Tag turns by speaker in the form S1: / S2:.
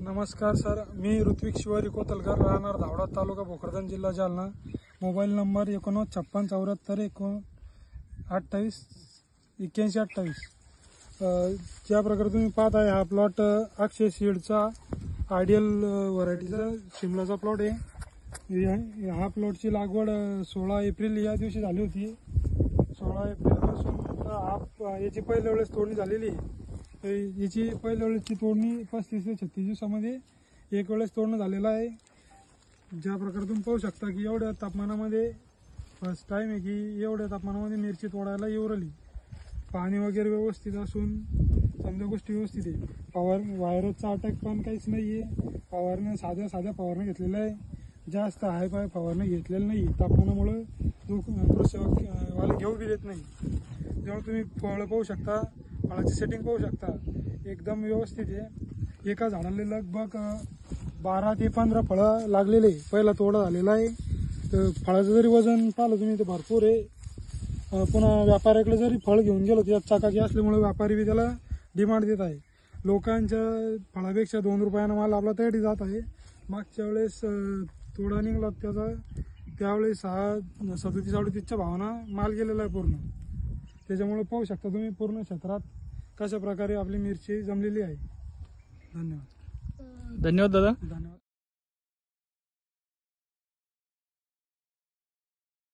S1: नमस्कार सर, मी ऋत्विक शिवारी कोतलकर, राहणार धावडा, तालुका भोकरदन, जिल्हा जालना. Mobile number 895674288128. ज्या प्रकारे तुम्ही पाहत आहे, हा प्लॉट अक्षय सीडचा आयडियल व्हरायटीचा शिमलाचा प्लॉट आहे. हा प्लॉटची लागवड 16 एप्रिल या दिवशी झाली होती. 16 एप्रिलपासून याची पहिल्या वेळेस तोडणी झालेली आहे. याची पहिल्या वेळेसची तोडणी 35 ते 36 दिवसामध्ये एक वेळेस तोडणं झालेलं आहे. ज्या प्रकारे तुम्ही पाहू शकता की एवढ्या तापमानामध्ये फर्स्ट टाइम आहे की एवढ्या तापमानामध्ये मिरची तोडायला येऊ राहिली. पाणी वगैरे व्यवस्थित असून समजा गोष्टी व्यवस्थित आहे. व्हायरसचा अटॅक पण काहीच नाही आहे. फवारण्या साध्या फवारण्या घेतलेल्या आहे. जास्त हाय पाय फवारण्या घेतलेल्या नाही. तापमानामुळे जो कृषीवाले घेऊ बी देत नाही. जेव्हा तुम्ही फळं पाहू शकता, फळाची सेटिंग पाहू शकता, एकदम व्यवस्थित आहे. एका झाडाला लगभग 12 ते 15 फळं लागलेले. पहिला तोडा झालेला आहे. तर फळाचं जरी वजन पाहिलं तुम्ही तर भरपूर आहे. पुन्हा व्यापाऱ्याकडे जरी फळ घेऊन गेलो त्यात चाकाकी असल्यामुळे व्यापारी बी त्याला डिमांड देत आहे. लोकांच्या फळापेक्षा 2 रुपयानं माल आपला तयारी जात आहे. मागच्या वेळेस तोडा निघाला त्यावेळेस 37-38च्या भावानं माल गेलेला आहे पूर्ण. त्याच्यामुळे पाहू शकता तुम्ही पूर्ण क्षेत्रात कशा प्रकारे आपली मिरची जमलेली आहे. धन्यवाद.
S2: धन्यवाद दादा.
S1: धन्यवाद.